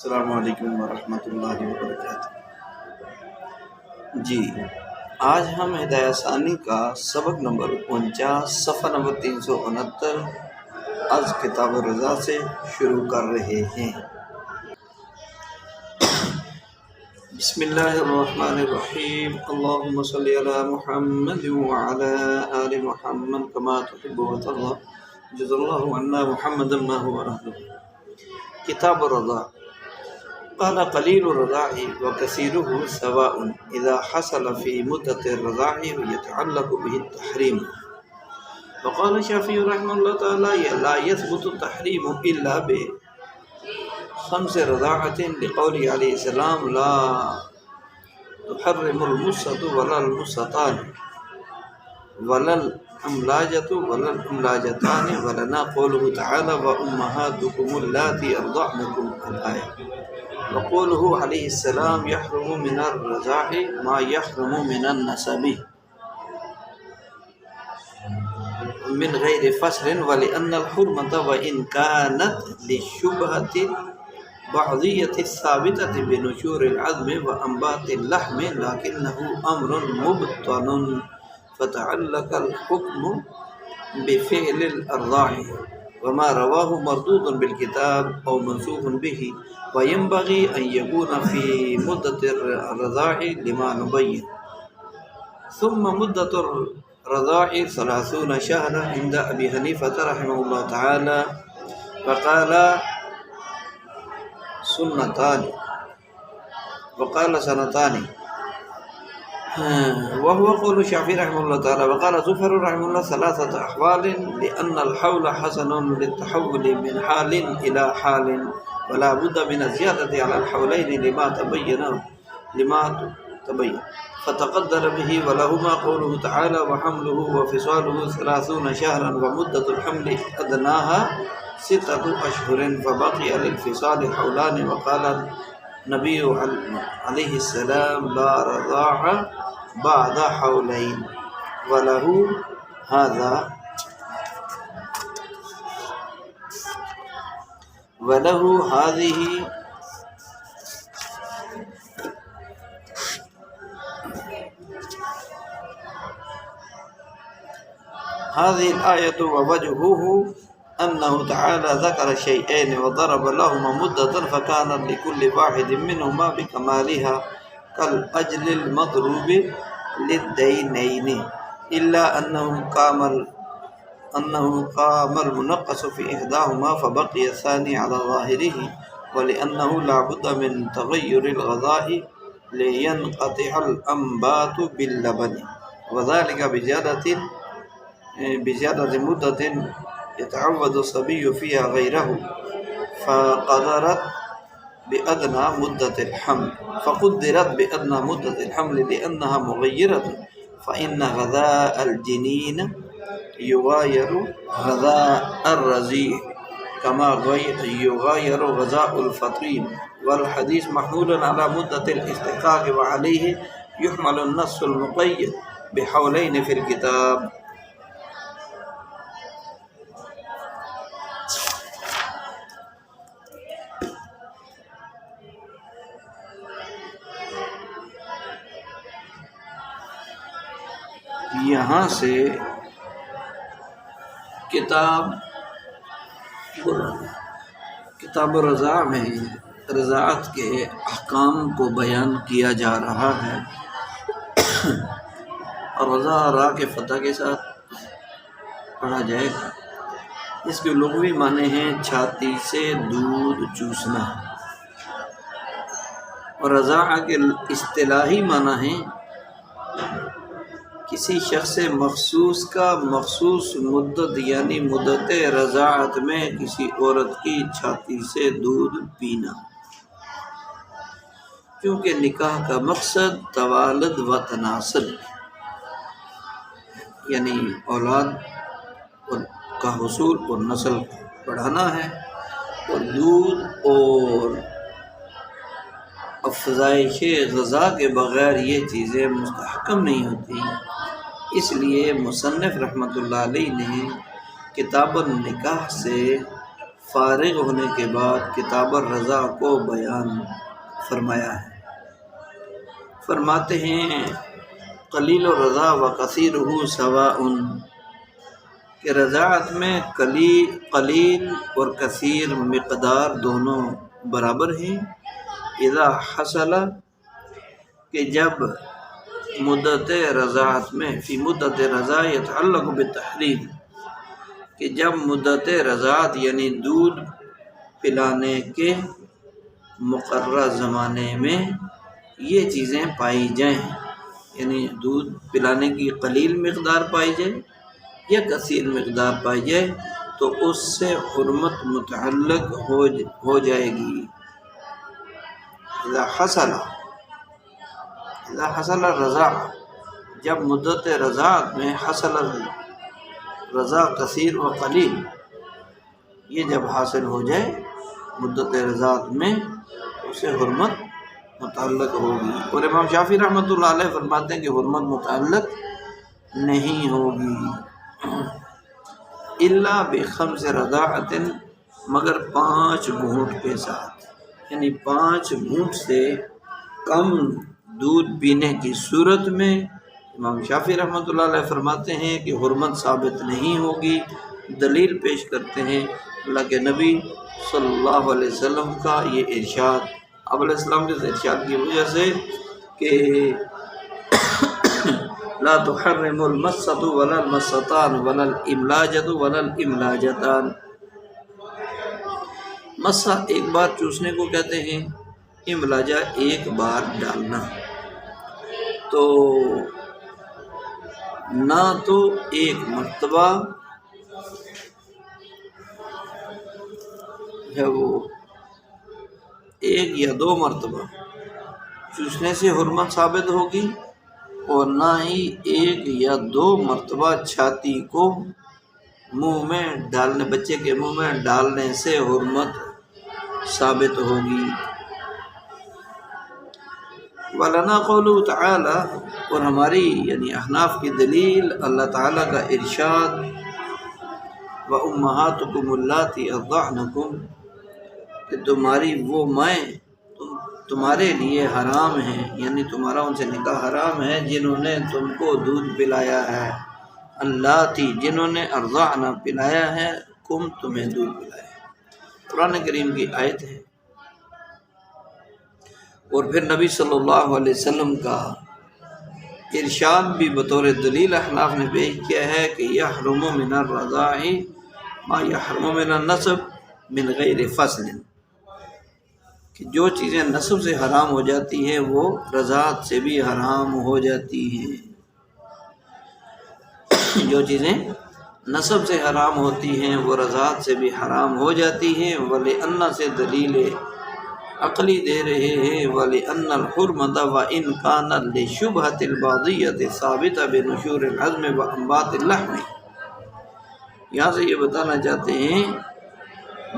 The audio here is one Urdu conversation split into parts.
السلام علیکم ورحمۃ اللہ وبرکاتہ۔ جی، آج ہم ہدایہ ثانی کا سبق نمبر 49 صفحہ نمبر 369 از کتاب الرضا سے شروع کر رہے ہیں۔ بسم اللہ الرحمن الرحیم، اللہم صلی علی محمد وعلی آل محمد کما تحب وترضى، جزا اللہ عنا محمدا ما هو اہلہ۔ کتاب الرضا۔ قال قلیل الرضاع وکثیرہ سواء اذا حصل فی مدت الرضاع یتعلق به التحریم، وقال الشافعی رحمہ اللہ تعالی لا يثبت التحریم الا بخمس رضاعۃ لقول علیہ السلام لا تحرم المصۃ ولا المصتان ولا الاملاجۃ ولا الاملاجتان ولنا قوله تعالی وامہاتکم اللاتی ارضعنکم الآیہ، وقوله علیہ السلام یحرم من الرضاع ما یحرم من النسب من غیر فصل، ولأن الحرمة وإن كانت للشبهة بعضية الثابتة بنشور العظم وأنبات اللحم لكنه أمر مبطن فتعلق الحكم بفعل الأرضاع، وما رواه مردود بالكتاب أو منسوخ به، وينبغي أن يكون في مدة الرضاع لما نبين. ثم مدة الرضاع 30 شهرا عند أبي حنيفة رحمه الله تعالى، وقال سنتان وقال سنتان، وهو قول الشافعي رحمه الله تعالى، وقال زفر رحمه الله 3 أحوال، لأن الحول حسن للتحول من حال إلى حال، ولا بد من الزيادة على الحولين لما تبين فتقدر به، ولهما قوله تعالى وحمله وفصاله 30 شهرا ومدة الحمل أدناها 6 أشهر فبقي للفصال حولان، وقال النبي عليه السلام لا رضاع بعد حولين، وله هذه الآية، ووجهه أنه تعالى ذكر شيئين وضرب لهما مدة فكان لكل واحد منهما بكمالها كالأجل المضروب للدينين، إلا أنه قام المنقص في إحداهما فبقي الثاني على ظاهره، ولأنه لا بد من تغير الغذاء لينقطع الأنبات باللبن، وذلك بزيادة مدة يتعود الصبي فيها غيره، فقدرت بأدنى مدة الحمل لأنها مغيرة، فإن غذاء الجنين يغاير غذاء الرضيع كما يغاير غذاء الفطيم، والحديث محمول على مدة الاستحقاق، وعليه يحمل النص المقيد بحولين في الكتاب. یہاں سے کتاب الرضا میں رضاعت کے احکام کو بیان کیا جا رہا ہے، اور رضا را کے فتح کے ساتھ پڑھا جائے گا۔ اس کے لغوی معنی ہیں چھاتی سے دودھ چوسنا، اور رضاع کے اصطلاحی معنی ہیں کسی شخص مخصوص کا مخصوص مدت یعنی مدت رضاعت میں کسی عورت کی چھاتی سے دودھ پینا، کیونکہ نکاح کا مقصد توالد و تناسل یعنی اولاد کا حصول اور نسل بڑھانا ہے، اور دودھ اور افزائش غذا کے بغیر یہ چیزیں مستحکم نہیں ہوتی۔ اس لیے مصنف رحمۃ اللہ علیہ نے کتاب النکاح سے فارغ ہونے کے بعد کتاب الرضا کو بیان فرمایا ہے۔ فرماتے ہیں قلیل الرضا و کثیرہ سواء، کہ رضاعت میں قلیل اور کثیر مقدار دونوں برابر ہیں۔ اذا حصل، کہ جب مدت رضاعت میں، فی مدت رضاع یتعلق بالتحریم، کہ جب مدت رضاعت یعنی دودھ پلانے کے مقررہ زمانے میں یہ چیزیں پائی جائیں، یعنی دودھ پلانے کی قلیل مقدار پائی جائے یا کثیر مقدار پائی جائے تو اس سے حرمت متعلق ہو جائے گی۔ اذا حصل الرضاع، جب مدت رضاعت میں حصل رضا کثیر و قلیل، یہ جب حاصل ہو جائے مدت رضاعت میں تو اسے حرمت متعلق ہوگی۔ اور امام شافعی رحمۃ اللہ علیہ فرماتے ہیں کہ حرمت متعلق نہیں ہوگی الا بخمس رضاعت، مگر 5 گھونٹ کے ساتھ، یعنی 5 گھونٹ سے کم دودھ پینے کی صورت میں امام شافعی رحمۃ اللہ علیہ فرماتے ہیں کہ حرمت ثابت نہیں ہوگی۔ دلیل پیش کرتے ہیں اللہ کے نبی صلی اللہ علیہ وسلم کا یہ ارشاد، آپ علیہ السلام کے ارشاد کی وجہ سے کہ لا تحرم المسۃ ولا المسۃان ولا الاملاجۃ ولا الاملاجتان۔ مسہ ایک بار چوسنے کو کہتے ہیں، املاجہ ایک بار ڈالنا، تو نہ تو ایک مرتبہ ہے وہ ایک یا 2 مرتبہ چوسنے سے حرمت ثابت ہوگی، اور نہ ہی 1 یا 2 مرتبہ چھاتی کو منہ میں ڈالنے، بچے کے منہ میں ڈالنے سے حرمت ثابت ہوگی۔ وَلَنَا قَوْلُهُ تَعَالَى، اور ہماری یعنی احناف کی دلیل اللہ تعالیٰ کا ارشاد وَأُمَّهَاتُكُمُ اللَّاتِي أَرْضَعْنَكُمْ، کہ تمہاری وہ مائیں تمہارے لیے حرام ہیں، یعنی تمہارا ان سے نکاح حرام ہے جنہوں نے تم کو دودھ پلایا ہے، اللاتی جنہوں نے ارضعنا پلایا ہے، کم تمہیں دودھ پلایا ہے، قرآن کریم کی آیت ہے۔ اور پھر نبی صلی اللہ علیہ وسلم کا ارشاد بھی بطور دلیل احناف نے پیش کیا ہے کہ یحرم من الرضاع ما یحرم من النسب من غیر فصل، کہ جو چیزیں نسب سے حرام ہو جاتی ہیں وہ رضاعت سے بھی حرام ہو جاتی ہیں، جو چیزیں نسب سے حرام ہوتی ہیں وہ رضاعت سے بھی حرام ہو جاتی ہیں۔ وَلِأَنَّ سے دلیل عقلی دے رہے ہیں، وَلِأَنَّ الْحُرْمَةَ وَإِنْ كَانَتْ لِشُبْهَةِ الْبَاضِيَّةِ ثَابِتَةً بِنُشُورِ الْعَظْمِ وَأَنْبَاتِ اللَّحْمِ، یہاں سے یہ بتانا چاہتے ہیں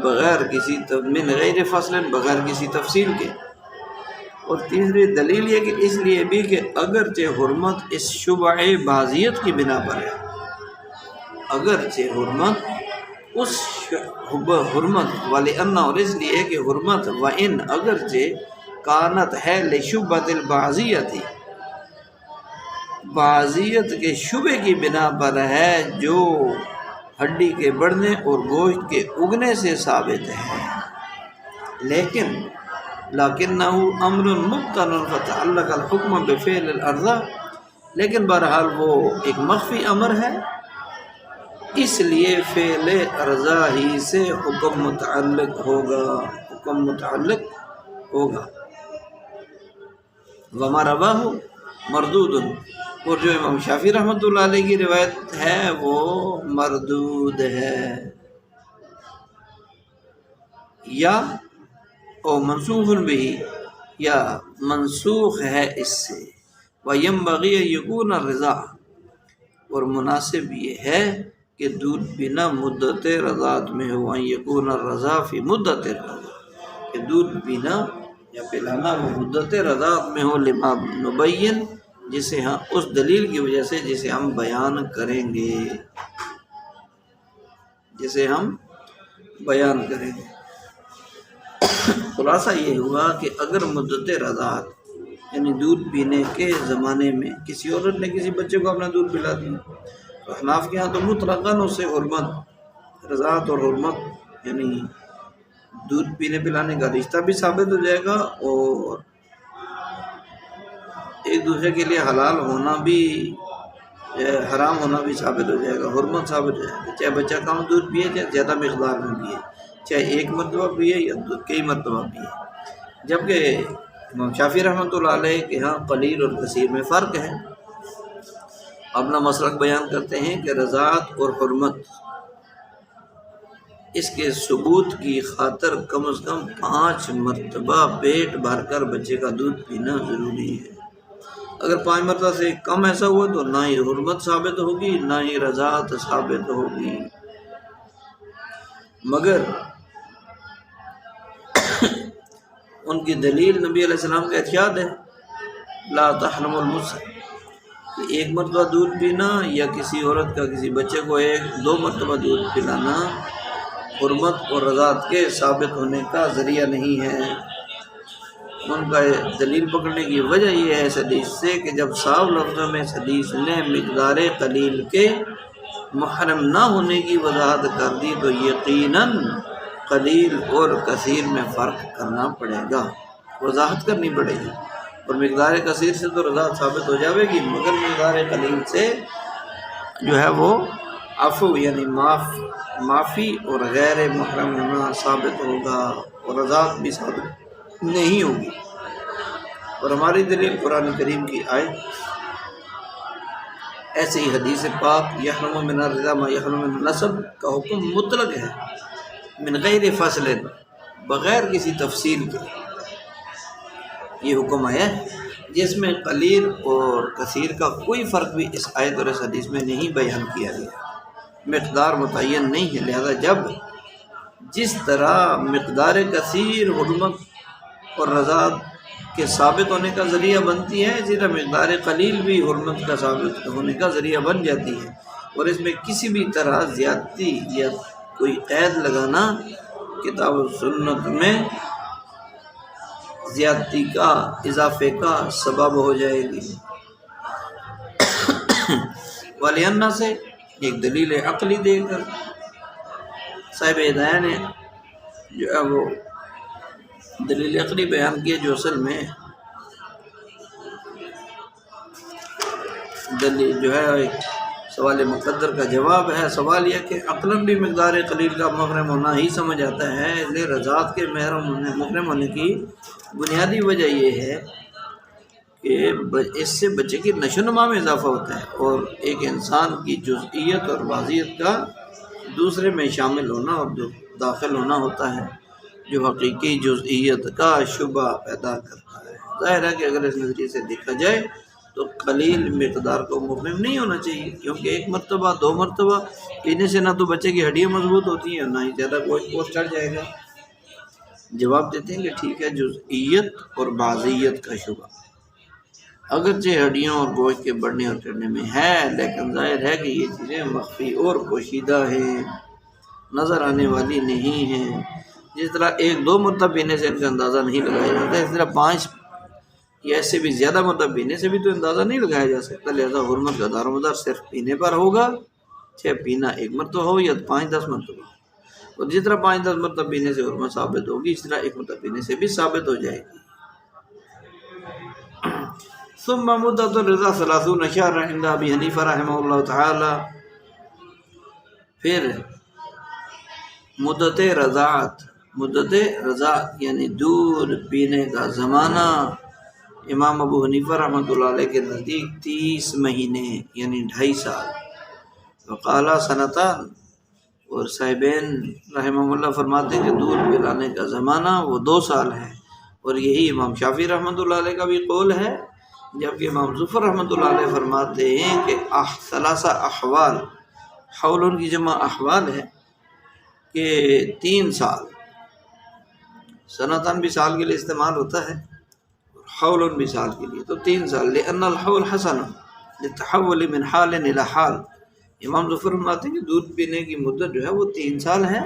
بغیر کسی من غیر فصل، بغیر کسی تفصیل کے۔ اور تیسری دلیل یہ کہ اس لیے بھی کہ اگرچہ حرمت اس شبہ بازیت کی بنا پر ہے، اگرچہ حرمت اس حرمت وَلِأَنَّ، اور اس لیے کہ حرمت وَإِنْ اگرچہ کانت ہے لشبہۃ البعضیۃ، بعضیت کے شبے کی بنا پر ہے جو ہڈی کے بڑھنے اور گوشت کے اگنے سے ثابت ہے، لیکنہ امر مبطن فتعلق الحکم بفعل الارضاء، لیکن بہرحال وہ ایک مخفی امر ہے، اس لیے فعل ارضا ہی سے حکم متعلق ہوگا۔ وما رواہ مردود، اور جو امام شافعی رحمۃ اللہ علیہ کی روایت ہے وہ مردود ہے یا او منسوخ بھی، یا منسوخ ہے اس سے۔ وَيَنبَغِي أَن يَكُونَ الرِّضَاعُ، اور مناسب یہ ہے کہ دودھ پینا مدت رضاعت میں ہو، أَن يَكُونَ الرَّضَاعُ فِي مُدَّةِ الرَّضَاعِ، کہ دودھ پینا یا پلانا وہ مدت رضاعت میں ہو، لما نبین، جسے ہم اس دلیل کی وجہ سے جسے ہم بیان کریں گے، جسے ہم بیان کریں گے۔ خلاصہ یہ ہوا کہ اگر مدت رضاعت یعنی دودھ پینے کے زمانے میں کسی عورت نے کسی بچے کو اپنا دودھ پلا دیا تو احناف کے یہاں تو مطلقاً اس سے حرمت، رضاعت اور حرمت یعنی دودھ پینے پلانے کا رشتہ بھی ثابت ہو جائے گا اور ایک دوسرے کے لیے حلال ہونا بھی حرام ہونا بھی ثابت ہو جائے گا، حرمت ثابت ہو جائے گا، چاہے بچہ کم دودھ پیے چاہے زیادہ مقدار میں پیے، چاہے ایک مرتبہ پیے یا کئی مرتبہ پیے۔ جبکہ امام شافعی رحمۃ اللہ علیہ کے ہاں قلیل اور کثیر میں فرق ہے۔ اپنا مسلک بیان کرتے ہیں کہ رضاعت اور حرمت اس کے ثبوت کی خاطر کم از کم 5 مرتبہ پیٹ بھر کر بچے کا دودھ پینا ضروری ہے۔ اگر 5 مرتبہ سے کم ایسا ہوا تو نہ ہی حرمت ثابت ہوگی نہ ہی رضاعت ثابت ہوگی۔ مگر ان کی دلیل نبی علیہ السلام کا ارشاد ہے لا تحرم المسح، کہ ایک مرتبہ دودھ پینا یا کسی عورت کا کسی بچے کو 1-2 مرتبہ دودھ پلانا حرمت اور رضاعت کے ثابت ہونے کا ذریعہ نہیں ہے۔ ان کا دلیل پکڑنے کی وجہ یہ ہے اس حدیث سے کہ جب صاف لفظوں میں اس حدیث نے مقدار قلیل کے محرم نہ ہونے کی وضاحت کر دی تو یقیناً قلیل اور کثیر میں فرق کرنا پڑے گا، وضاحت کرنی پڑے گی۔ اور مقدار کثیر سے تو رضاعت ثابت ہو جاوے گی، مگر مقدار قلیل سے جو ہے وہ عفو یعنی معافی اور غیر محرم ہونا ثابت ہوگا اور رضاعت بھی ثابت نہیں ہوگی۔ اور ہماری دلیل قرآن کریم کی آیت، ایسے ہی حدیث پاک یحرم من الرضاع ما یحرم من النسب کا حکم مطلق ہے، من غیر فصل، بغیر کسی تفصیل کے یہ حکم آیا ہے، جس میں قلیل اور کثیر کا کوئی فرق بھی اس آیت اور اس حدیث میں نہیں بیان کیا گیا، مقدار متعین نہیں ہے۔ لہذا جس طرح مقدار کثیر حرمت اور رضاعت کے ثابت ہونے کا ذریعہ بنتی ہے، اسی طرح مقدار قلیل بھی حرمت کا ثابت ہونے کا ذریعہ بن جاتی ہے، اور اس میں کسی بھی طرح زیادتی یا کوئی قید لگانا کتاب و سنت میں زیادتی کا، اضافے کا سبب ہو جائے گی۔ والینا سے ایک دلیل عقلی دے کر صاحب ہدایہ نے جو ہے وہ دلیل عقلی بیان کی، جو اصل میں دلیل جو ہے ایک سوال مقدر کا جواب ہے۔ سوال یہ کہ عقلاً بھی مقدار قلیل کا محرم ہونا ہی سمجھ آتا ہے، اس لیے رضاعت کے محرم ہونے کی بنیادی وجہ یہ ہے کہ اس سے بچے کی نشو و نما میں اضافہ ہوتا ہے اور ایک انسان کی جزئیت اور بعضیت کا دوسرے میں شامل ہونا اور داخل ہونا ہوتا ہے، جو حقیقی جزئیت کا شبہ پیدا کرتا ہے۔ ظاہر ہے کہ اگر اس نظریے سے دیکھا جائے تو قلیل مقدار کو محرم نہیں ہونا چاہیے، کیونکہ 1 مرتبہ 2 مرتبہ پینے سے نہ تو بچے کی ہڈیاں مضبوط ہوتی ہیں، نہ ہی زیادہ گوشت چڑھ جائے گا۔ جواب دیتے ہیں کہ ٹھیک ہے، جزئیت اور بعضیت کا شبہ اگرچہ ہڈیوں اور گوشت کے بڑھنے اور چڑھنے میں ہے، لیکن ظاہر ہے کہ یہ چیزیں مخفی اور پوشیدہ ہیں، نظر آنے والی نہیں ہیں۔ جس طرح 1-2 مرتبہ پینے سے ان کا اندازہ نہیں لگایا جاتا، اس طرح 5 یا اس سے بھی زیادہ مرتبہ پینے سے بھی تو اندازہ نہیں لگایا جا سکتا۔ لہذا حرمت کا دار و مدار صرف پینے پر ہوگا، چاہے پینا 1 مرتبہ ہو یا 5-10 مرتبہ ہو۔ اور جس طرح 5-10 مرتبہ پینے سے حرمت ثابت ہوگی، اس طرح 1 مرتبہ پینے سے بھی ثابت ہو جائے گی۔ ثم مدت الرضاع 30 شهرا عند ابی حنیفہ رحمہ اللہ تعالی، پھر مدت رضاعت یعنی دودھ پینے کا زمانہ امام ابو حنیفہ رحمۃ اللہ علیہ کے نزدیک 30 مہینے یعنی 2.5 سال، وقالا سنتان، اور صاحبین رحمہ اللہ فرماتے ہیں کہ دودھ پلانے کا زمانہ وہ 2 سال ہے، اور یہی امام شافعی رحمۃ اللہ علیہ کا بھی قول ہے، جبکہ امام ظفر رحمۃ اللہ علیہ فرماتے ہیں کہ 3 احوال، حول کی جمع احوال ہے کہ 3 سال، سنتان بھی سال کے لیے استعمال ہوتا ہے حول بھی سال کے لیے، تو 3 سال، لأن الحول حسن للتحول من حال الى حال۔ امام ظفر فرماتے ہیں کہ دودھ پینے کی مدت جو ہے وہ 3 سال ہے،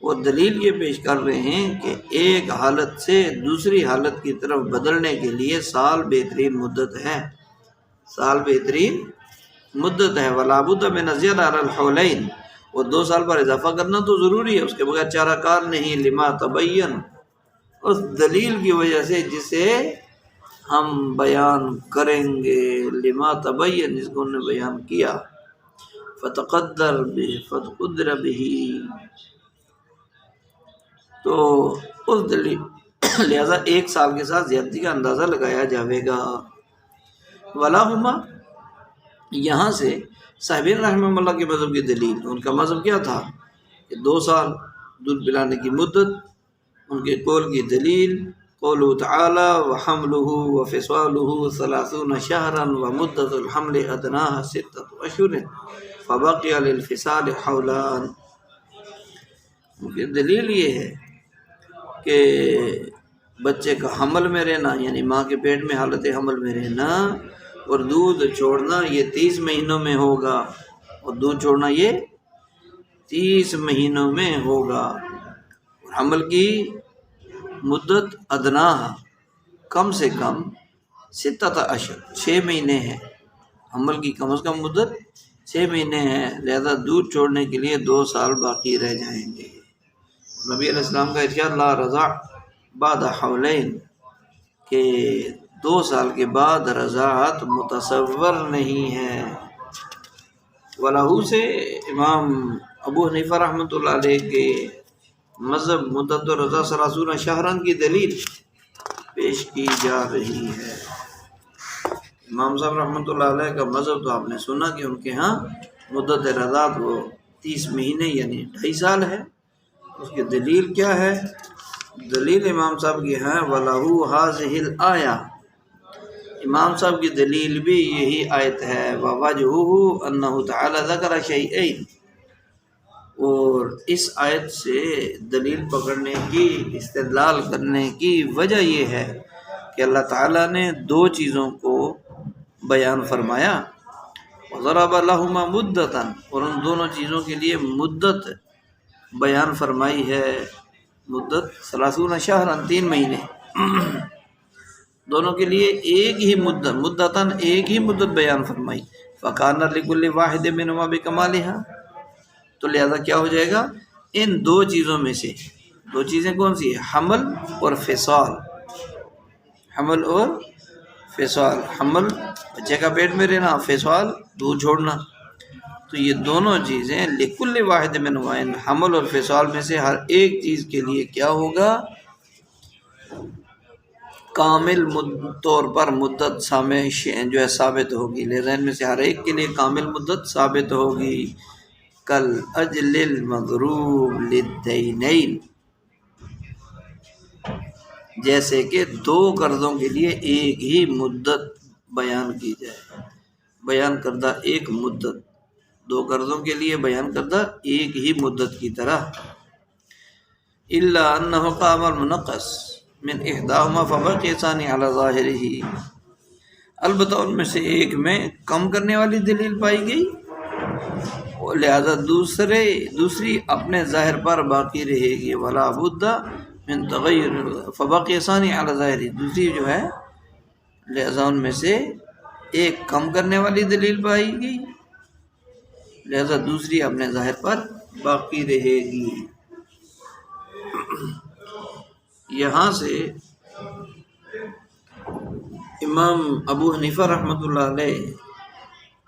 وہ دلیل یہ پیش کر رہے ہیں کہ ایک حالت سے دوسری حالت کی طرف بدلنے کے لیے سال بہترین مدت ہے، سال بہترین مدت ہے۔ وَلَا بُدَّ مِنَ الزِّيَادَةِ عَلَى الْحَوْلَيْنِ، اور 2 سال پر اضافہ کرنا تو ضروری ہے، اس کے بغیر چارہ کار نہیں۔ لما تبین، اس دلیل کی وجہ سے جسے ہم بیان کریں گے، لما تبین، جس کو انہوں نے بیان کیا، فتقدر به، تو اس دلیل لہذا 1 سال کے ساتھ زیادتی کا اندازہ لگایا جاوے گا۔ ولاہما، یہاں سے صاحبین رحمہ اللہ کے مذہب کی دلیل، ان کا مذہب کیا تھا کہ 2 سال دودھ پلانے کی مدت، ان کے قول کی دلیل قولہ تعالی وحملہ وفصالہ 30 شہرا ومدۃ الحمل ادناها 6 اشہر فبقی للفصال حولان۔ ان کی دلیل یہ ہے کہ بچے کا حمل میں رہنا، یعنی ماں کے پیٹ میں حالت حمل میں رہنا، اور دودھ چھوڑنا یہ 30 مہینوں میں ہوگا، اور دودھ چھوڑنا یہ 30 مہینوں میں ہوگا۔ اور حمل کی مدت ادنا، کم سے کم 6 اشہر، 6 مہینے ہے، حمل کی کم از کم مدت 6 مہینے ہے، لہذا دودھ چھوڑنے کے لیے 2 سال باقی رہ جائیں گے۔ نبی علیہ السلام کا ارشاد لا رضع بعد حولین، کہ 2 سال کے بعد رضاعت متصور نہیں ہے۔ ولہو سے امام ابو حنیفہ رحمۃ اللہ علیہ کے مذہب مدت الرضاع 30 شہرن کی دلیل پیش کی جا رہی ہے۔ امام صاحب رحمۃ اللہ علیہ کا مذہب تو آپ نے سنا کہ ان کے ہاں مدت رضاعت وہ 30 مہینے یعنی 2.5 سال ہے۔ اس کی دلیل کیا ہے؟ دلیل امام صاحب کی ہے وَلَهُ هَذِهِ الْآيَةُ، امام صاحب کی دلیل بھی یہی آیت ہے۔ وَوَجْهُهُ أَنَّهُ تَعَالَى ذَكَرَ شَيْئَيْنِ، اور اس آیت سے دلیل پکڑنے کی، استدلال کرنے کی وجہ یہ ہے کہ اللہ تعالیٰ نے 2 چیزوں کو بیان فرمایا، وَضَرَبَ لَهُمَا مُدَّةً، اور ان دونوں چیزوں کے لیے مدت بیان فرمائی ہے، مدت 30 شہرا، 3 مہینے، دونوں کے لیے ایک ہی مدت، مدتاً ایک ہی مدت بیان فرمائی۔ فَكَانَ لِكُلِّ وَاحِدٍ مِّنْهُمَا بِكَمَالِهَا، تو لہذا کیا ہو جائے گا، ان 2 چیزوں میں سے 2 چیزیں کون سی ہیں؟ حمل اور فصال، حمل اور فصال، حمل بچے کا پیٹ میں رہنا، فصال دودھ چھوڑنا، تو یہ دونوں چیزیں لکل واحد منہما، حمل اور فصال میں سے ہر ایک چیز کے لیے کیا ہوگا، کامل طور پر مدت جو ہے ثابت ہوگی، لہذا ان میں سے ہر ایک کے لیے کامل مدت ثابت ہوگی۔ کل اجل المضروب للدینین، جیسے کہ 2 قرضوں کے لیے ایک ہی مدت بیان کی جائے، بیان کردہ ایک مدت، 2 قرضوں کے لیے بیان کردہ ایک ہی مدت کی طرح۔ الا انه قام المنقص من احداهما فبقي ثاني على ظاهره، البتہ ان میں سے ایک میں کم کرنے والی دلیل پائی گئی، اور لہذا دوسری اپنے ظاہر پر باقی رہے گی۔ ولا بد من تغیر فبقي ثاني على ظاهره، دوسری جو ہے لہذا ان میں سے ایک کم کرنے والی دلیل پائی گئی، لہذا دوسری اپنے ظاہر پر باقی رہے گی۔ یہاں سے امام ابو حنیفہ رحمۃ اللہ علیہ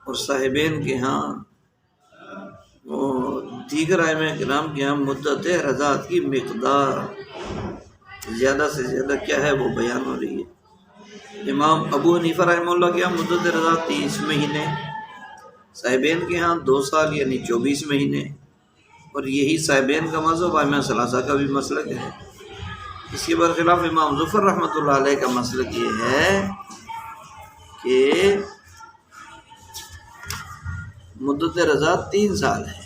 اور صاحبین کے ہاں اور دیگر ائمہ کرام کے ہاں مدت رضاعت کی مقدار زیادہ سے زیادہ کیا ہے وہ بیان ہو رہی ہے۔ امام ابو حنیفہ رحمہ اللہ کے ہاں مدت رضاعت 30 مہینے، صاحبین کے ہاں 2 سال یعنی 24 مہینے، اور یہی صاحبین کا مذہب ائمہ ثلاثہ کا بھی مسلک ہے۔ اس کے برخلاف امام ظفر رحمۃ اللہ علیہ کا مسلک یہ ہے کہ مدت رضاعت 3 سال ہے،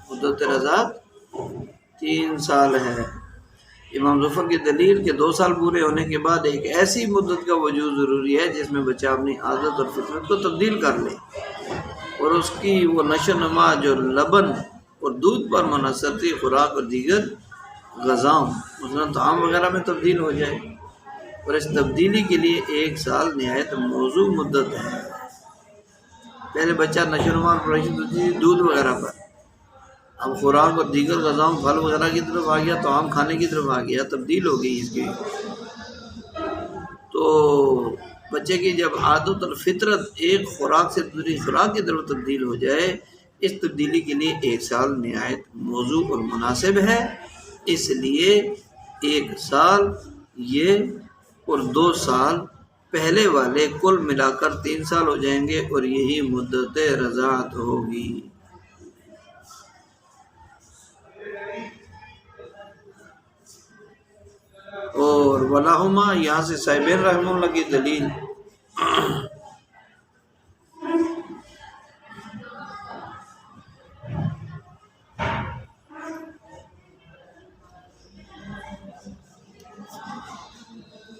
مدت رضاعت 3 سال ہے۔ امام ظفر کی دلیل کہ 2 سال پورے ہونے کے بعد ایک ایسی مدت کا وجود ضروری ہے جس میں بچہ اپنی عادت اور فطرت کو تبدیل کر لے، اور اس کی وہ نشو و نما جو لبن اور دودھ پر منحصر تھی خوراک اور دیگر غذاؤں مثلاً طعام وغیرہ میں تبدیل ہو جائے، اور اس تبدیلی کے لیے 1 سال نہایت موزوں مدت ہے۔ پہلے بچہ نشو و نما پرورش ہوتی تھی دودھ وغیرہ پر، اب خوراک اور دیگر غذاؤں پھل وغیرہ کی طرف آ گیا، طعام کھانے کی طرف آ گیا، تبدیل ہو گئی اس کی۔ تو بچے کی جب عادت اور فطرت ایک خوراک سے دوسری خوراک کی طرف تبدیل ہو جائے، اس تبدیلی کے لیے 1 سال نہایت موزوں اور مناسب ہے۔ اس لیے 1 سال یہ اور 2 سال پہلے والے کل ملا کر 3 سال ہو جائیں گے، اور یہی مدت رضاعت ہوگی۔ اور ولاہما یہاں سے صاحبین رحمہ اللہ کی دلیل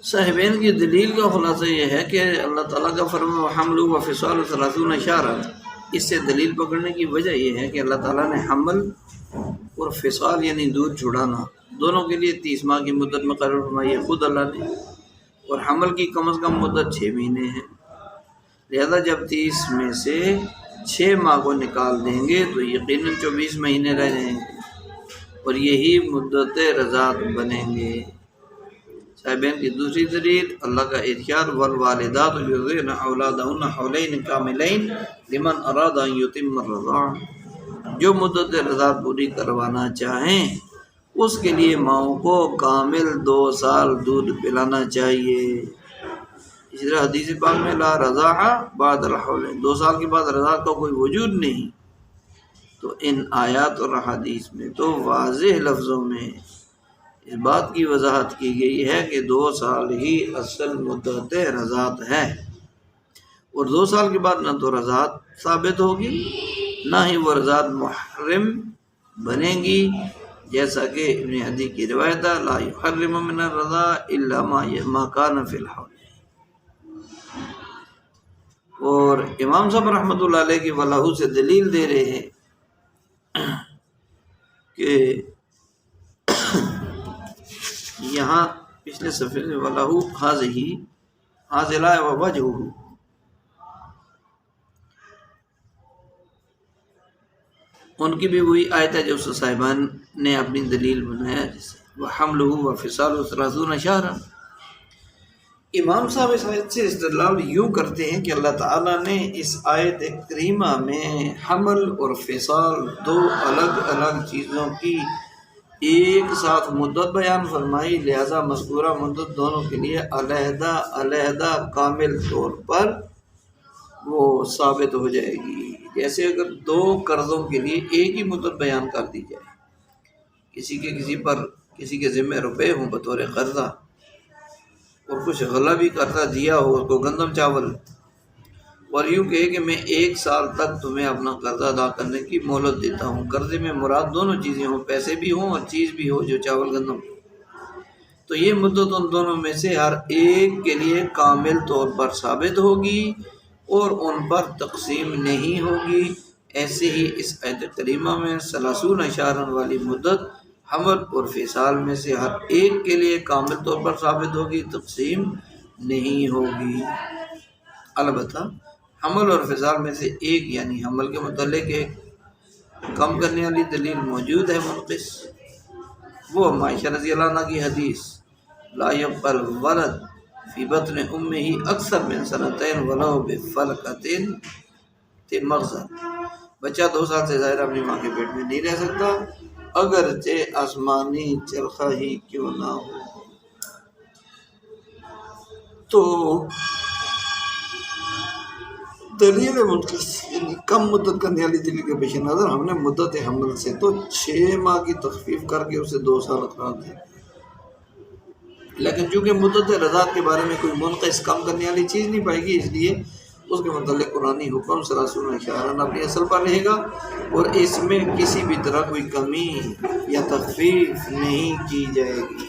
صاحبین کی دلیل کا خلاصہ یہ ہے کہ اللہ تعالیٰ کا فرمان وحمل و فصال 30 شہرا، اس سے دلیل پکڑنے کی وجہ یہ ہے کہ اللہ تعالیٰ نے حمل اور فصال یعنی دودھ چھڑانا دونوں کے لیے 30 ماہ کی مدت مقرر فرمائی ہے خود اللہ نے، اور حمل کی کم از کم مدت 6 مہینے ہے۔ لہذا جب 30 میں سے 6 ماہ کو نکال دیں گے تو یقیناً 24 مہینے رہ جائیں گے، اور یہی مدت رضاعت بنیں گے۔ صاحبین کی دوسری دلیل اللہ کا ارشاد والوالدات یرضعن اولادہن حولین کاملین لمن اراد ان یتم الرضاعہ، جو مدت رضاعت پوری کروانا چاہیں اس کے لیے ماؤں کو کامل 2 سال دودھ پلانا چاہیے۔ اس طرح حدیث پاک میں لا رضاعہ بعد الحولین، 2 سال کے بعد رضاعت کا کوئی وجود نہیں۔ تو ان آیات اور حدیث میں تو واضح لفظوں میں اس بات کی وضاحت کی گئی ہے کہ 2 سال ہی اصل مدت رضاعت ہے، اور 2 سال کے بعد نہ تو رضاعت ثابت ہوگی نہ ہی وہ رضاعت محرم بنے گی، جیسا کہ ابن عدی کی روایت ہے لا یحرم من الرضاع الا ما کان فی الحول۔ اور امام صاحب رحمۃ اللہ علیہ کی ولہو سے دلیل دے رہے ہیں کہ یہاں پچھلے صفحے میں ولہو حاضلہ و وجہ، ان کی بھی وہی آیت ہے جو صاحبان نے اپنی دلیل بنایا، جسے وحملہ وفصالہ 30 شہرا۔ امام صاحب اس آیت سے استدلال یوں کرتے ہیں کہ اللہ تعالیٰ نے اس آیت کریمہ میں حمل اور فصال 2 الگ الگ چیزوں کی ایک ساتھ مدت بیان فرمائی، لہذا مذکورہ مدت دونوں کے لیے علیحدہ علیحدہ کامل طور پر وہ ثابت ہو جائے گی۔ جیسے اگر 2 قرضوں کے لیے ایک ہی مدت بیان کر دی جائے، کسی کے ذمہ روپے ہوں بطور قرضہ، اور کچھ غلہ بھی قرضہ دیا ہو اس کو گندم چاول، اور یوں کہے کہ میں 1 سال تک تمہیں اپنا قرضہ ادا کرنے کی مہلت دیتا ہوں، قرضے میں مراد دونوں چیزیں ہوں، پیسے بھی ہوں اور چیز بھی ہو جو چاول گندم، تو یہ مدت ان دونوں میں سے ہر ایک کے لیے کامل طور پر ثابت ہوگی اور ان پر تقسیم نہیں ہوگی۔ ایسے ہی اس آیت کریمہ میں 30 شہرا والی مدت حمل اور فصال میں سے ہر ایک کے لیے کامل طور پر ثابت ہوگی، تقسیم نہیں ہوگی۔ البتہ حمل اور فصال میں سے ایک یعنی حمل کے متعلق ایک کم کرنے والی دلیل موجود ہے منقص، وہ عائشہ رضی اللہ عنہ کی حدیث لا يبقى الولد فی بطن امہ اکثر من 2 ولو بفلقۃ مغزى، بچہ 2 سال سے زائد اپنی ماں کے پیٹ میں نہیں رہ سکتا اگرچہ آسمانی چرخہ ہی کیوں نہ ہو۔ تو دلیل منقص یعنی کم مدت کرنے والی دلیل کے پیش نظر ہم نے مدت حمل سے تو 6 ماہ کی تخفیف کر کے اسے 2 سال قرار دیا، لیکن چونکہ مدت رضاعت کے بارے میں کوئی منقص کم کرنے والی چیز نہیں پائے گی، اس لیے اس کے متعلق قرآنی حکم 30 شہرا اپنی اصل پر رہے گا، اور اس میں کسی بھی طرح کوئی کمی یا تخفیف نہیں کی جائے گی۔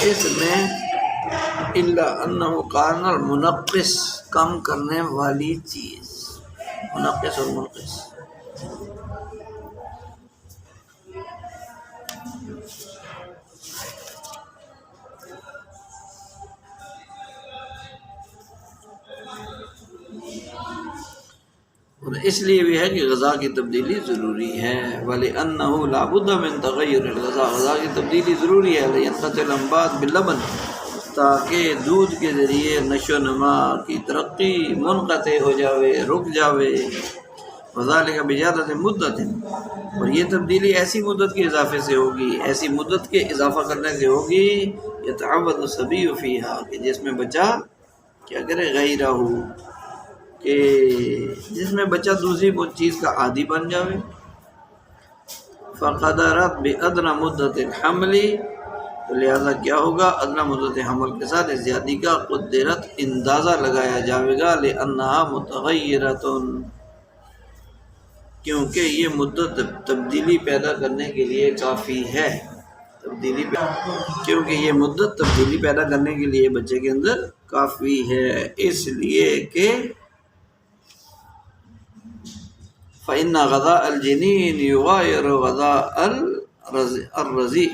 اس میں الا انہ کان المنقص کم کرنے والی چیز، منقص اور منقص. اور اس لیے بھی ہے کہ غذا کی تبدیلی ضروری ہے. وَلِأَنَّهُ لَا بُدَّ مِن تَغَيُّرِ الْغِذَاءِ، غذا کی تبدیلی ضروری ہے. لِيَنْقَطِعَ الْأَنْبَاتُ بِاللَّبَنِ، تاکہ دودھ کے ذریعے نشو و نما کی ترقی منقطع ہو جاوے، رک جاوے. وَذَلِكَ بِزِيَادَةِ مُدَّةٍ، اور یہ تبدیلی ایسی مدت کے اضافے سے ہوگی، ایسی مدت کے اضافہ کرنے سے ہوگی يَتَعَوَّدُ الصَّبِيُّ فِيهَا، کہ جس میں بچہ کیا کرے، غیرہ ہو، کہ جس میں بچہ دوسری چیز کا عادی بن جاوے. فَقَدَرَتْ بِأَدْنَى مُدَّةِ الْحَمْلِ، تو لہذا کیا ہوگا، ادنیٰ مدت حمل کے ساتھ اس زیادتی کا قدرت اندازہ لگایا جاوے گا. لِأَنَّهَا مُتَغَيِّرَةٌ، کیونکہ یہ مدت تبدیلی پیدا کرنے کے لیے کافی ہے. کیونکہ یہ مدت تبدیلی پیدا کرنے کے لیے بچے کے اندر کافی ہے، اس لیے کہ فَإِنَّ غَذَاءَ الْجَنِينِ يُغَايِرُ غَذَاءَ الرَّضِيعِ،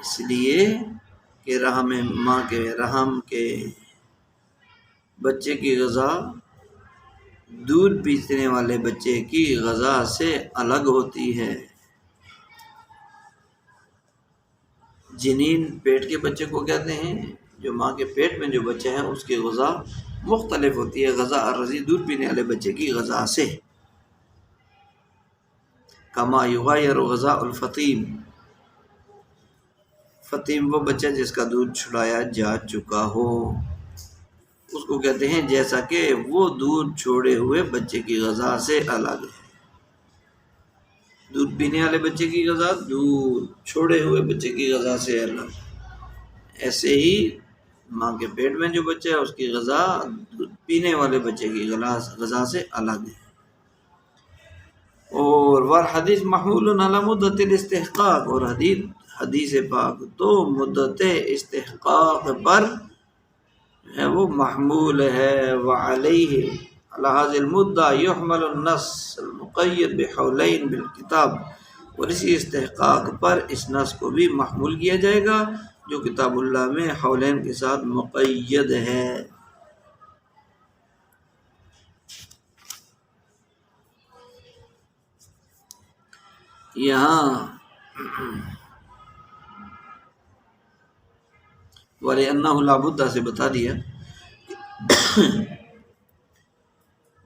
اس لیے کہ ماں کے رحم کے بچے کی غذا دودھ پینے والے بچے کی غذا سے الگ ہوتی ہے. جنین پیٹ کے بچے کو کہتے ہیں، جو ماں کے پیٹ میں جو بچہ ہے اس کی غذا مختلف ہوتی ہے غذا الرضیع، دودھ پینے والے بچے کی غذا سے. کما یغیر غذاء الفطیم، فطیم وہ بچہ جس کا دودھ چھڑایا جا چکا ہو، اس کو کہتے ہیں جیسا کہ وہ دودھ چھوڑے ہوئے بچے کی غذا سے الگ ہے. دودھ پینے والے بچے کی غذا دودھ چھوڑے ہوئے بچے کی غذا سے الگ، ایسے ہی ماں کے پیٹ میں جو بچہ ہے اس کی غذا دودھ پینے والے بچے کی غذا سے الگ ہے. اور والحدیث محمول علی مدت الاستحقاق، اور حدیث پاک تو مدت استحقاق پر ہے وہ محمول ہے. وعلیہ علی هذه المدة يحمل النص المقید بحولین بالکتاب، اور اسی استحقاق پر اس نص کو بھی محمول کیا جائے گا جو کتاب اللہ میں حولین کے ساتھ مقید ہے. یہاں وَلِأَنَّهُ لَا بُدَّ سے بتا دیا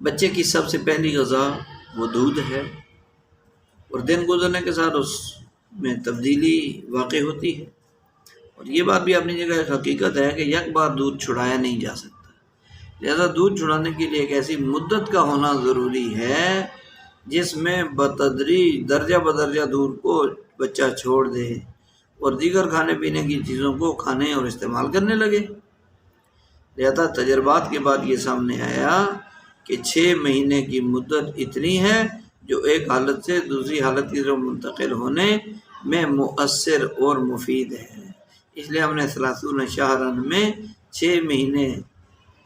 بچے کی سب سے پہلی غذا وہ دودھ ہے، اور دن گزرنے کے ساتھ اس میں تبدیلی واقع ہوتی ہے. اور یہ بات بھی اپنی جگہ ایک حقیقت ہے کہ یک بار دودھ چھڑایا نہیں جا سکتا، لہذا دودھ چھڑانے کے لیے ایک ایسی مدت کا ہونا ضروری ہے جس میں بتدریج درجہ بدرجہ دودھ کو بچہ چھوڑ دے اور دیگر کھانے پینے کی چیزوں کو کھانے اور استعمال کرنے لگے. لہذا تجربات کے بعد یہ سامنے آیا کہ 6 مہینے کی مدت اتنی ہے جو ایک حالت سے دوسری حالت کی طرف منتقل ہونے میں مؤثر اور مفید ہے. اس لیے ہم نے 30 شہرن میں 6 مہینے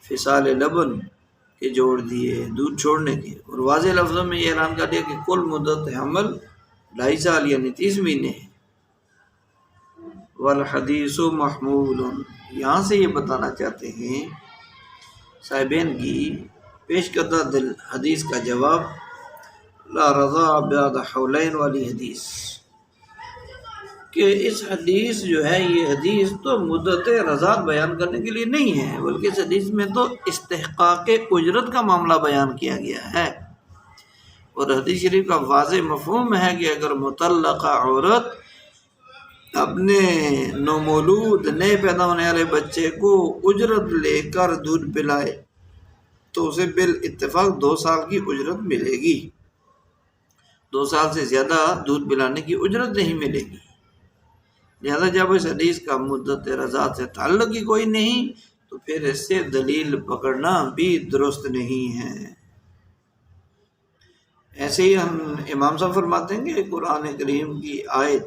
فصال لبن کے جوڑ دیے دودھ چھوڑنے کے، اور واضح لفظوں میں یہ اعلان کر دیا کہ کل مدت حمل 2.5 سال یعنی 30 مہینے ہے. والحدیث محمول، یہاں سے یہ بتانا چاہتے ہیں صاحبین کی پیش کردہ حدیث کا جواب لا رضا بعد حولین والی حدیث، کہ اس حدیث جو ہے یہ حدیث تو مدت رضاعت بیان کرنے کے لیے نہیں ہے، بلکہ اس حدیث میں تو استحقاق اجرت کا معاملہ بیان کیا گیا ہے. اور حدیث شریف کا واضح مفہوم ہے کہ اگر مطلقہ عورت اپنے نومولود نئے پیدا ہونے والے بچے کو اجرت لے کر دودھ پلائے تو اسے بالاتفاق 2 سال کی اجرت ملے گی، 2 سال سے زیادہ دودھ پلانے کی اجرت نہیں ملے گی. لہذا جب اس حدیث کا مدت رضاعت سے تعلق ہی کوئی نہیں تو پھر اس سے دلیل پکڑنا بھی درست نہیں ہے. ایسے ہی ہم امام صاحب فرماتے ہیں کہ قرآن کریم کی آیت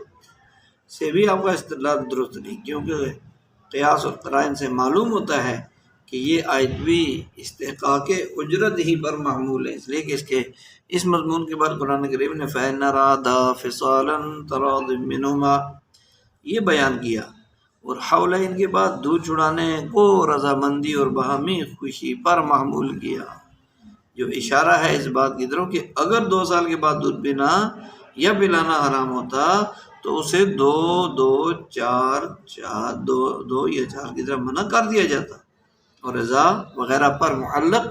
سے بھی آپ کا استدلال درست نہیں، کیونکہ قیاس اور قرائن سے معلوم ہوتا ہے کہ یہ آیت بھی استحقاق اجرت ہی پر معمول ہے، اس لیے کہ اس مضمون کے بعد قرآن کریم نے فَإِنْ أَرَادَا فِصَالًا تَرَاضٍ مِّنْهُمَا یہ بیان کیا، اور حولین کے بعد دودھ چھڑانے کو رضامندی اور باہمی خوشی پر معمول کیا، جو اشارہ ہے اس بات کی طرف کہ اگر 2 سال کے بعد دودھ پینا یا پلانا حرام ہوتا تو اسے 2 یا 4 کی طرف منع کر دیا جاتا اور رضا وغیرہ پر معلق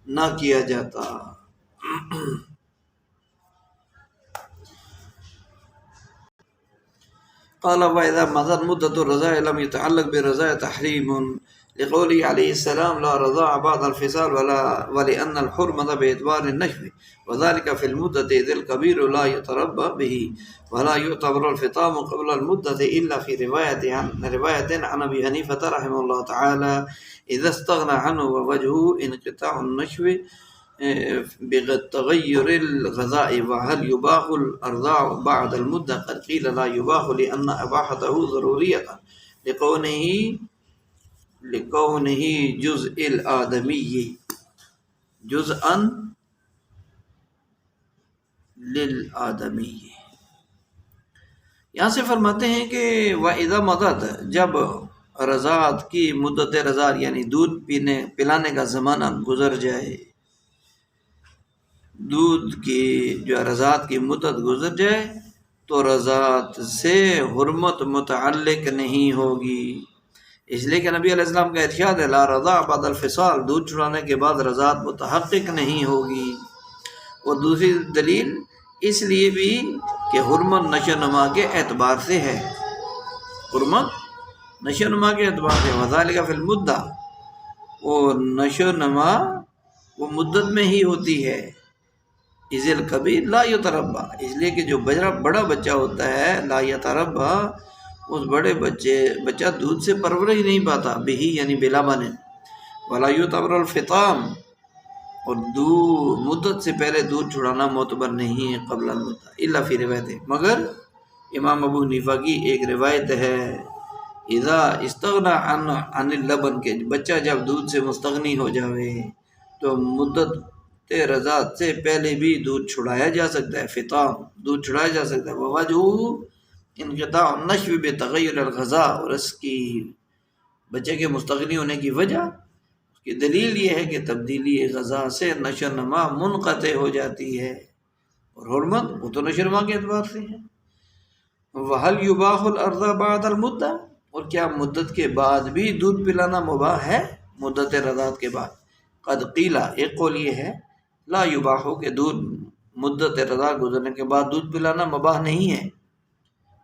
نہ کیا جاتا۔ قال وَإِذَا مَضَتْ مُدَّةُ الرَّضَاعِ لَمْ يَتَعَلَّقْ بِالرَّضَاعِ تَحْرِيمٌ لقوله عليه السلام لا رضاع بعد الفصال ولأن الحرمة بإعتبار النشو وذلك في المدة إذ الكبير لا يتربى به ولا يعتبر الفطام قبل المدة إلا في رواية عن أبي حنيفة رحمه الله تعالى إذا استغنى عنه ووجهه انقطاع النشو بتغير الغذاء وهل يباح الأرضاع بعد المدة قد قيل لا يباح لأن إباحته ضرورية لكونه جزء الآدمی جزءا للآدمی۔ یہاں سے فرماتے ہیں کہ وَإِذَا مَضَتْ جب رضاعت کی مدت رضاعت یعنی دودھ پلانے کا زمانہ گزر جائے، دودھ کی جو رضاعت کی مدت گزر جائے تو رضاعت سے حرمت متعلق نہیں ہوگی، اس لیے کہ نبی علیہ السلام کا ارشاد ہے لا رضاع بعد الفصال، دودھ چھڑانے کے بعد رضاعت متحقق نہیں ہوگی۔ اور دوسری دلیل اس لیے بھی کہ حرمت نشو نما کے اعتبار سے ہے، حرمت نشو نما کے اعتبار سے، وذالک فی المدہ، اور نشو نما وہ مدت میں ہی ہوتی ہے، اذ الکبیر لا یتربا، اس لیے کہ جو بڑا بچہ ہوتا ہے لا یتربا، اس بڑے بچہ دودھ سے پرورش نہیں پاتا، بہی یعنی بلا بانے، ولا یعتبر الفطام، اور مدت سے پہلے دودھ چھڑانا معتبر نہیں ہے قبل المدہ الا فی روایت، مگر امام ابو حنیفہ کی ایک روایت ہے اذا استغنى عن اللبن، کے بچہ جب دودھ سے مستغنی ہو جاوے تو مدت رضاعت سے پہلے بھی دودھ چھڑایا جا سکتا ہے، فطام دودھ چھڑایا جا سکتا ہے، ووجہ انقطاع النشو بتغیر الغذاء، اور اس کی بچے کے مستغنی ہونے کی وجہ، اس کی دلیل یہ ہے کہ تبدیلی غذا سے نشو نما منقطع ہو جاتی ہے، اور حرمت وہ تو نشو نما کے اعتبار سے ہے۔ وَهَلْ يُبَاحُ الْأَرْضَ بَعْدَ الْمُدَّةِ، اور کیا مدت کے بعد بھی دودھ پلانا مباح ہے، مدت رضاعت کے بعد؟ قد قیل، ایک قول یہ ہے لا یباح، کہ دودھ مدت رضاعت گزرنے کے بعد دودھ پلانا مباح نہیں ہے،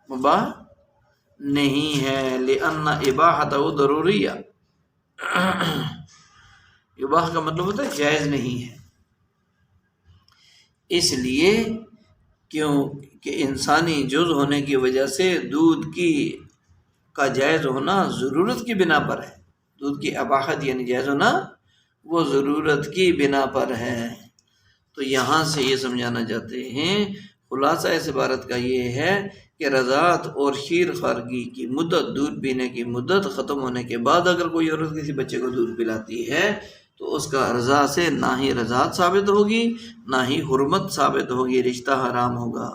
مباح نہیں ہے، لأن اباحتہ ضروریہ، اباح کا مطلب ہوتا ہے جائز نہیں ہے، اس لیے کیوں کہ انسانی جز ہونے کی وجہ سے دودھ کا جائز ہونا ضرورت کی بنا پر ہے، دودھ کی اباحت یعنی جائز ہونا وہ ضرورت کی بنا پر ہے۔ تو یہاں سے یہ سمجھانا چاہتے ہیں، خلاصہ اس عبارت کا یہ ہے کہ رضاعت اور شیر خارگی کی مدت، دودھ پینے کی مدت ختم ہونے کے بعد اگر کوئی عورت کسی بچے کو دودھ پلاتی ہے تو اس کا رضاعت سے نہ ہی رضاعت ثابت ہوگی نہ ہی حرمت ثابت ہوگی، رشتہ حرام ہوگا،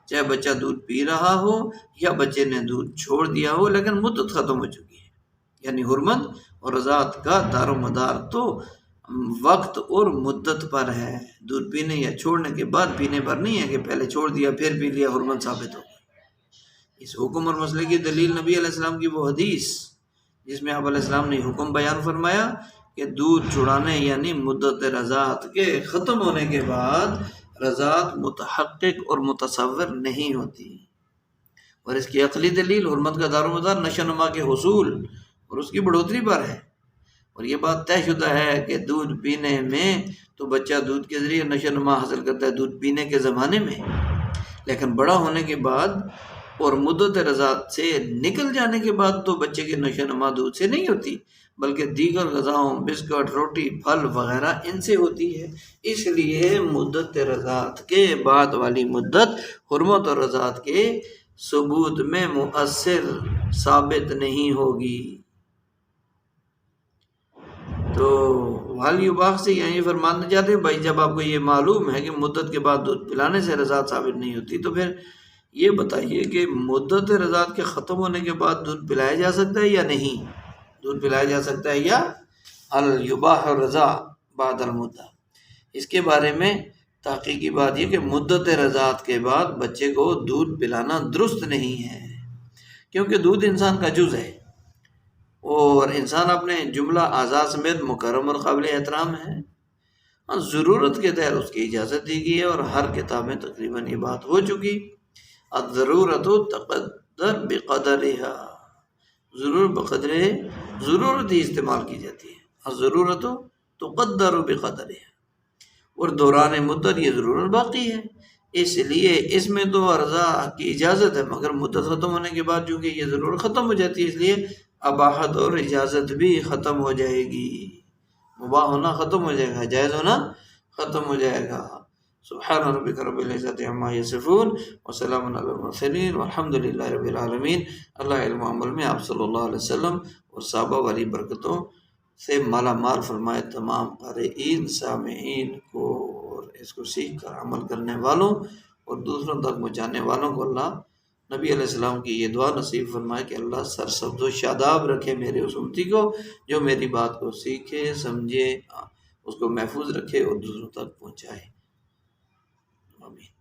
چاہے بچہ دودھ پی رہا ہو یا بچے نے دودھ چھوڑ دیا ہو، لیکن مدت ختم ہو چکی ہے، یعنی حرمت اور رضاعت کا دار و مدار تو وقت اور مدت پر ہے، دودھ پینے یا چھوڑنے کے بعد پینے پر نہیں ہے کہ پہلے چھوڑ دیا پھر پی لیا حرمت ثابت ہو گئی۔ اس حکم اور مسئلے کی دلیل نبی علیہ السلام کی وہ حدیث جس میں آپ علیہ السلام نے حکم بیان فرمایا کہ دودھ چھڑانے یعنی مدت رضاعت کے ختم ہونے کے بعد رضاعت متحقق اور متصور نہیں ہوتی، اور اس کی عقلی دلیل حرمت کا دار و مدار نشو نما کے حصول اور اس کی بڑھوتری پر ہے، اور یہ بات طے شدہ ہے کہ دودھ پینے میں تو بچہ دودھ کے ذریعے نشو نما حاصل کرتا ہے دودھ پینے کے زمانے میں، لیکن بڑا ہونے کے بعد اور مدت رضاعت سے نکل جانے کے بعد تو بچے کی نشو نما دودھ سے نہیں ہوتی بلکہ دیگر غذاؤں، بسکٹ، روٹی، پھل وغیرہ ان سے ہوتی ہے، اس لیے مدت رضاعت کے بعد والی مدت حرمت اور رضاعت کے ثبوت میں مؤثر ثابت نہیں ہوگی۔ تو حال یباخ سے یہیں فرمانا چاہتے ہیں بھائی جب آپ کو یہ معلوم ہے کہ مدت کے بعد دودھ پلانے سے رضاعت ثابت نہیں ہوتی تو پھر یہ بتائیے کہ مدت رضاعت کے ختم ہونے کے بعد دودھ پلایا جا سکتا ہے یا نہیں؟ دودھ پلایا جا سکتا ہے یا یباح الرضاع بعد المدت؟ اس کے بارے میں تحقیقی بات یہ کہ مدت رضاعت کے بعد بچے کو دودھ پلانا درست نہیں ہے، کیونکہ دودھ انسان کا جز ہے اور انسان اپنے جملہ اعضاء سمیت مکرم اور قابل احترام ہے۔ ضرورت کے تحت اس کی اجازت دی گئی ہے اور ہر کتاب میں تقریباً یہ بات ہو چکی۔ الضرورت تقدر بقدرها، ضرورت بقدر ضرورت ہی استعمال کی جاتی ہے، الضرورت تقدر بقدرها، اور دوران مدت یہ ضرورت باقی ہے، اس لیے اس میں تو رضا کی اجازت ہے، مگر مدت ختم ہونے کے بعد چونکہ یہ ضرورت ختم ہو جاتی ہے اس لیے اباحت اور اجازت بھی ختم ہو جائے گی، مباح ہونا ختم ہو جائے گا، جائز ہونا ختم ہو جائے گا۔ سبحان ربک رب العزت عما یصفون وسلام علی المرسلین والحمد للہ رب العالمین۔ اللہ علم و عمل میں آپ صلی اللہ علیہ وسلم اور صحابہ والی برکتوں سے مالا مال فرمائے تمام قارئین سامعین کو، اور اس کو سیکھ کر عمل کرنے والوں اور دوسروں تک پہنچانے والوں کو اللہ نبی علیہ السلام کی یہ دعا نصیب فرمائے کہ اللہ سرسبز و شاداب رکھے میرے اس امتی کو، جو میری بات کو سیکھے سمجھے، اس کو محفوظ رکھے اور دوسروں تک پہنچائے۔ آمین۔